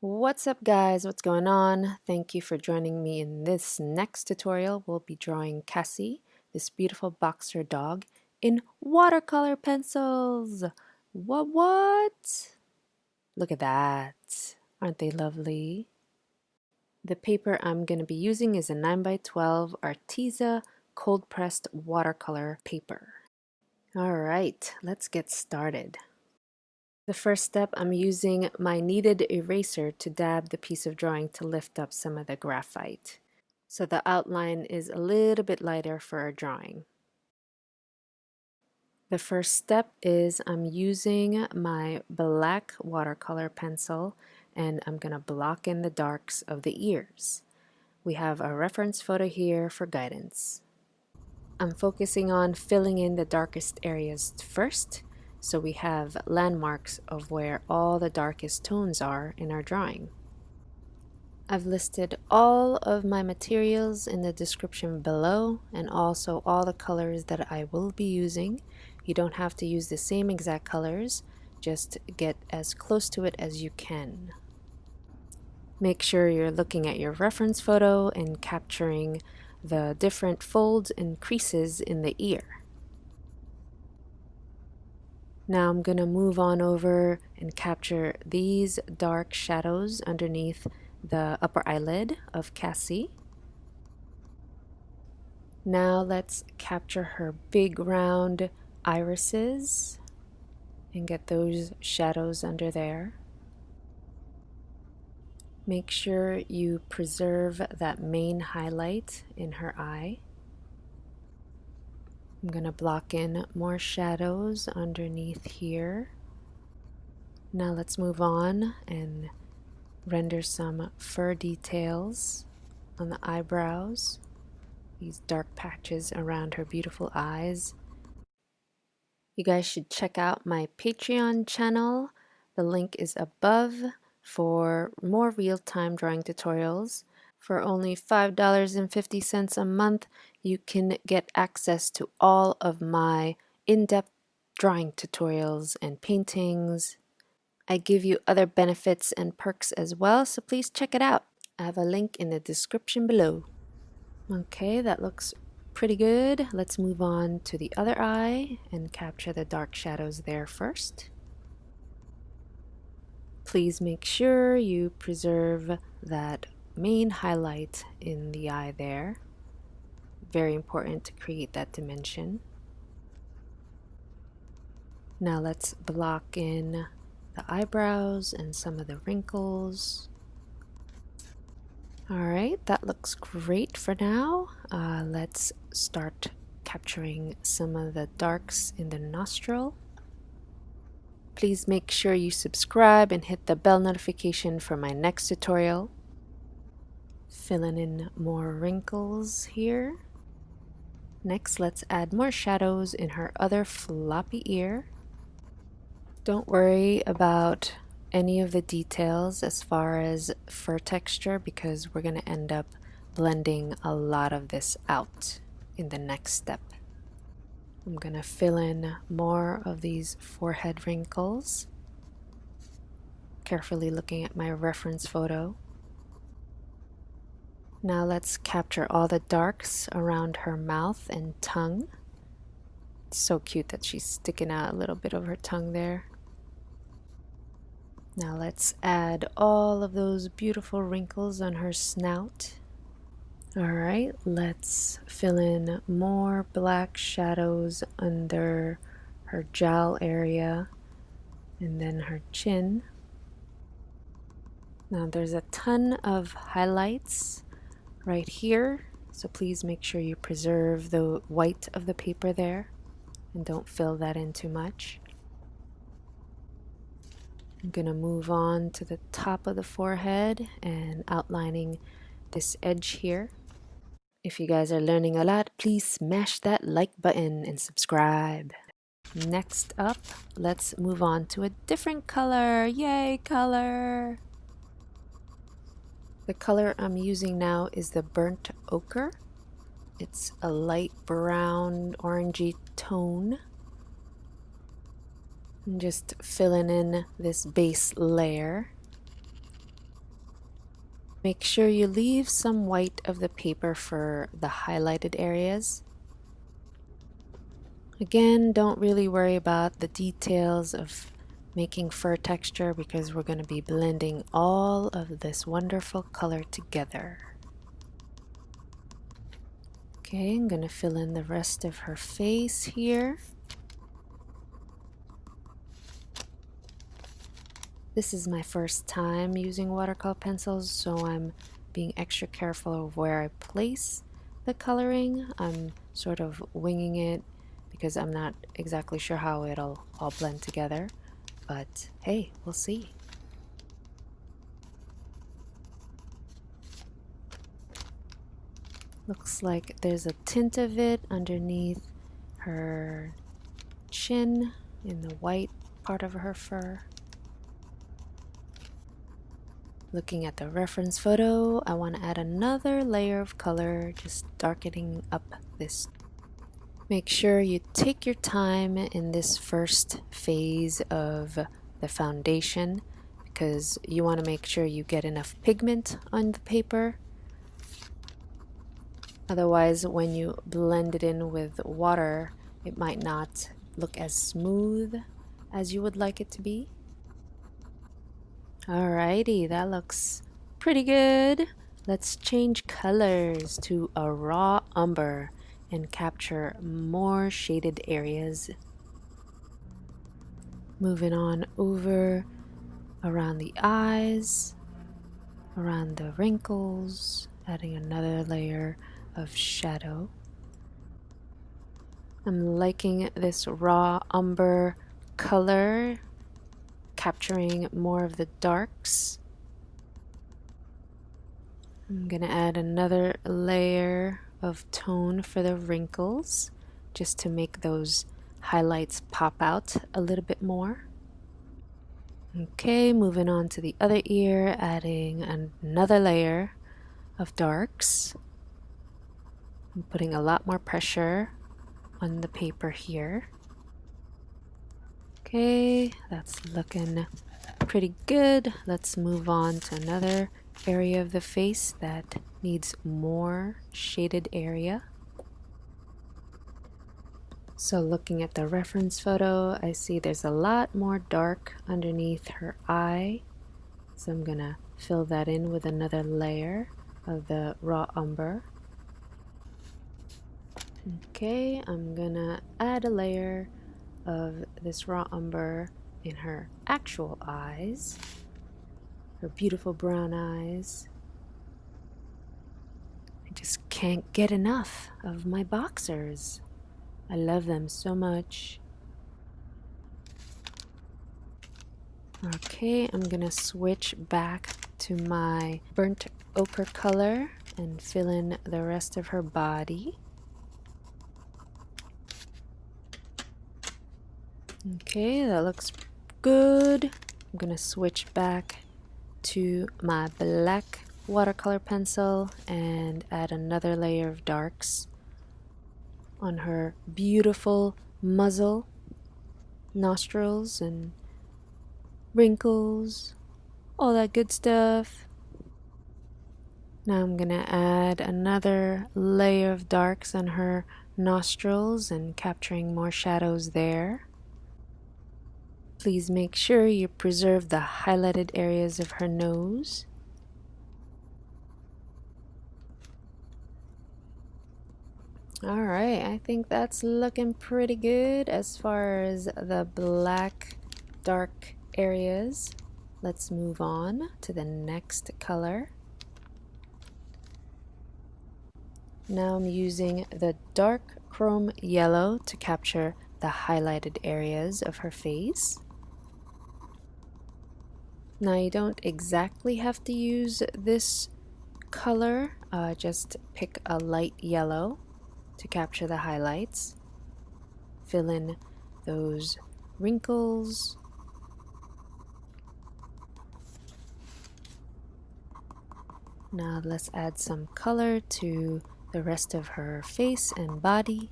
What's up guys, what's going on? Thank you for joining me in this next tutorial. We'll be drawing Cassie, this beautiful boxer dog, in watercolor pencils. What? Look at that. Aren't they lovely? The paper I'm going to be using is a 9x12 Arteza cold pressed watercolor paper. Alright, let's get started. The first step, I'm using my kneaded eraser to dab the piece of drawing to lift up some of the graphite. So the outline is a little bit lighter for our drawing. The first step is I'm using my black watercolor pencil and I'm going to block in the darks of the ears. We have a reference photo here for guidance. I'm focusing on filling in the darkest areas first, so we have landmarks of where all the darkest tones are in our drawing. I've listed all of my materials in the description below and also all the colors that I will be using. You don't have to use the same exact colors, just get as close to it as you can. Make sure you're looking at your reference photo and capturing the different folds and creases in the ear. Now I'm going to move on over and capture these dark shadows underneath the upper eyelid of Cassie. Now let's capture her big round irises and get those shadows under there. Make sure you preserve that main highlight in her eye. I'm going to block in more shadows underneath here. Now let's move on and render some fur details on the eyebrows, these dark patches around her beautiful eyes. You guys should check out my Patreon channel. The link is above for more real-time drawing tutorials. For only $5.50 a month, you can get access to all of my in-depth drawing tutorials and paintings. I give you other benefits and perks as well, so please check it out. I have a link in the description below. Okay, that looks pretty good. Let's move on to the other eye and capture the dark shadows there first. Please make sure you preserve that main highlight in the eye there. Very important to create that dimension. Now let's block in the eyebrows and some of the wrinkles. Alright, that looks great for now. Let's start capturing some of the darks in the nostril. Please make sure you subscribe and hit the bell notification for my next tutorial. Filling in more wrinkles here. Next, let's add more shadows in her other floppy ear. Don't worry about any of the details as far as fur texture because we're going to end up blending a lot of this out in the next step. I'm going to fill in more of these forehead wrinkles, carefully looking at my reference photo. Now let's capture all the darks around her mouth and tongue. It's so cute that she's sticking out a little bit of her tongue there. Now let's add all of those beautiful wrinkles on her snout. Alright, let's fill in more black shadows under her jowl area and then her chin. Now there's a ton of highlights right here, so please make sure you preserve the white of the paper there and don't fill that in too much. I'm going to move on to the top of the forehead and outlining this edge here. If you guys are learning a lot, please smash that like button and subscribe. Next up, let's move on to a different color. Yay, color! The color I'm using now is the burnt ochre. It's a light brown orangey tone. I'm just filling in this base layer. Make sure you leave some white of the paper for the highlighted areas. Again, don't really worry about the details of making fur texture because we're going to be blending all of this wonderful color together. Okay, I'm going to fill in the rest of her face here. This is my first time using watercolor pencils, so I'm being extra careful of where I place the coloring. I'm sort of winging it because I'm not exactly sure how it'll all blend together, but hey, we'll see. Looks like there's a tint of it underneath her chin in the white part of her fur. Looking at the reference photo, I want to add another layer of color, just darkening up this. Make sure you take your time in this first phase of the foundation because you want to make sure you get enough pigment on the paper. Otherwise, when you blend it in with water, it might not look as smooth as you would like it to be. Alrighty, that looks pretty good. Let's change colors to a raw umber and capture more shaded areas. Moving on over around the eyes, around the wrinkles, adding another layer of shadow. I'm liking this raw umber color, capturing more of the darks. I'm gonna add another layer of tone for the wrinkles just to make those highlights pop out a little bit more. Okay, moving on to the other ear, adding another layer of darks. I'm putting a lot more pressure on the paper here. Okay, that's looking pretty good. Let's move on to another area of the face that needs more shaded area. So looking at the reference photo, I see there's a lot more dark underneath her eye. So I'm gonna fill that in with another layer of the raw umber. Okay, I'm gonna add a layer of this raw umber in her actual eyes, her beautiful brown eyes. I just can't get enough of my boxers. I love them so much. Okay, I'm gonna switch back to my burnt ochre color and fill in the rest of her body. Okay, that looks good. I'm gonna switch back to my black watercolor pencil and add another layer of darks on her beautiful muzzle, nostrils, and wrinkles, all that good stuff. Now I'm gonna add another layer of darks on her nostrils and capturing more shadows there. Please make sure you preserve the highlighted areas of her nose. Alright, I think that's looking pretty good as far as the black dark areas. Let's move on to the next color. Now I'm using the dark chrome yellow to capture the highlighted areas of her face. Now you don't exactly have to use this color, just pick a light yellow to capture the highlights. Fill in those wrinkles. Now let's add some color to the rest of her face and body.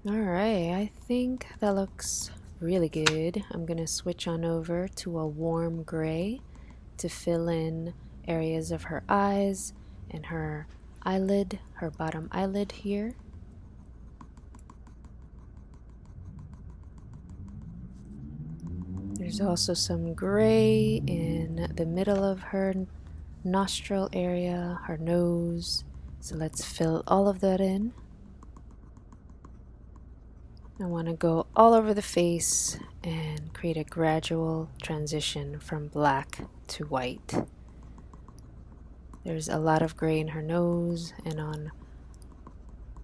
Alright, I think that looks really good. I'm gonna switch on over to a warm gray to fill in areas of her eyes and her eyelid, her bottom eyelid here. There's also some gray in the middle of her nostril area, her nose. So let's fill all of that in. I want to go all over the face and create a gradual transition from black to white. There's a lot of gray in her nose and on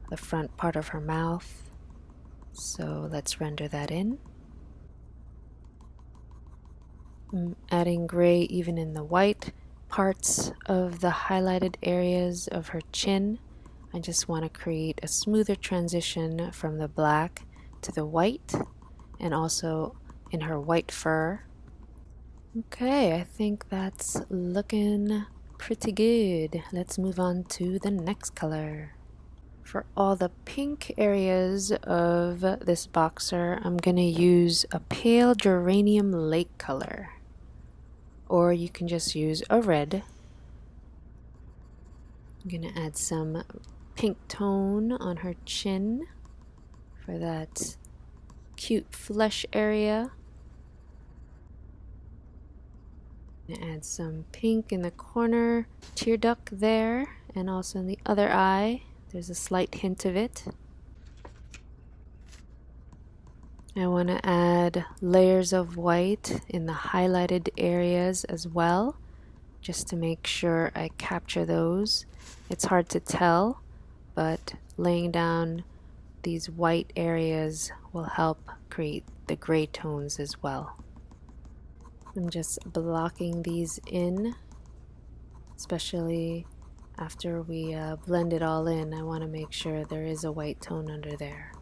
the front part of her mouth. So let's render that in. I'm adding gray even in the white parts of the highlighted areas of her chin. I just want to create a smoother transition from the black to the white and also in her white fur. Okay, I think that's looking pretty good. Let's move on to the next color. For all the pink areas of this boxer, I'm going to use a pale Geranium lake color. Or you can just use a red. I'm going to add some pink tone on her chin for that cute flesh area. I'm going to add some pink in the corner, tear duct there, and also in the other eye. There's a slight hint of it. I want to add layers of white in the highlighted areas as well, just to make sure I capture those. It's hard to tell, but laying down these white areas will help create the gray tones as well. I'm just blocking these in, especially after we blend it all in. I want to make sure there is a white tone under there.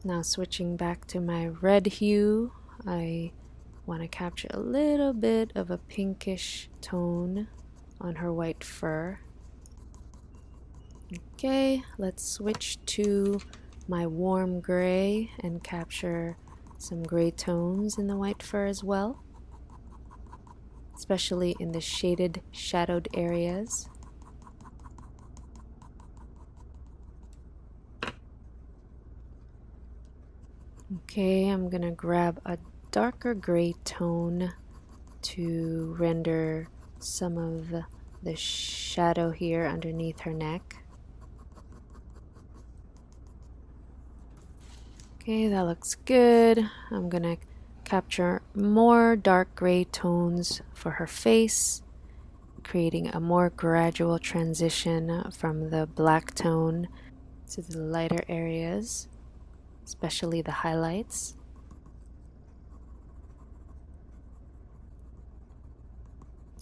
Now switching back to my red hue, I want to capture a little bit of a pinkish tone on her white fur. Okay, let's switch to my warm gray and capture some gray tones in the white fur as well, especially in the shaded, shadowed areas. Okay, I'm gonna grab a darker gray tone to render some of the shadow here underneath her neck. Okay, that looks good. I'm gonna capture more dark gray tones for her face, creating a more gradual transition from the black tone to the lighter areas, especially the highlights.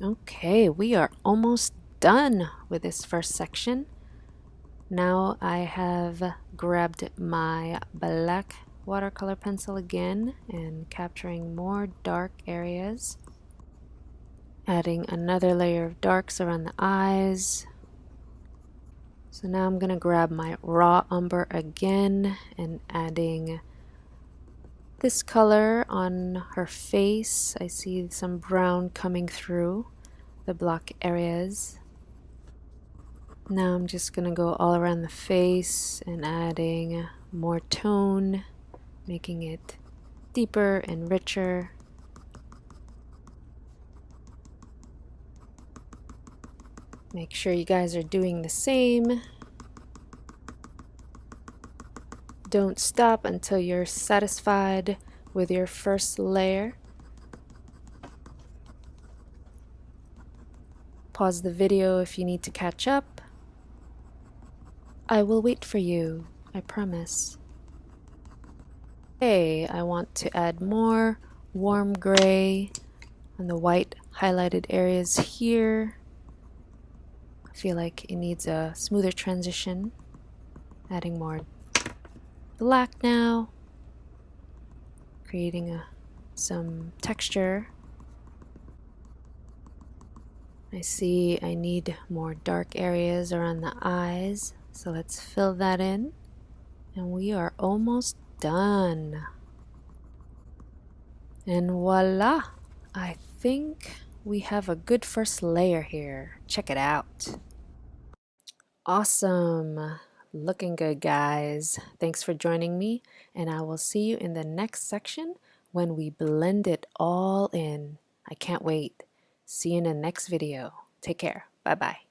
Okay, we are almost done with this first section. Now I have grabbed my black watercolor pencil again and capturing more dark areas. Adding another layer of darks around the eyes. So now I'm going to grab my raw umber again and adding this color on her face. I see some brown coming through the black areas. Now I'm just going to go all around the face and adding more tone, making it deeper and richer. Make sure you guys are doing the same. Don't stop until you're satisfied with your first layer. Pause the video if you need to catch up. I will wait for you, I promise. Okay, I want to add more warm gray on the white highlighted areas here. I feel like it needs a smoother transition. Adding more black now, creating some texture. I see I need more dark areas around the eyes, so let's fill that in And we are almost done. And voila! I think we have a good first layer here. Check it out. Awesome! Looking good, guys. Thanks for joining me, and I will see you in the next section when we blend it all in. I can't wait. See you in the next video. Take care. Bye-bye.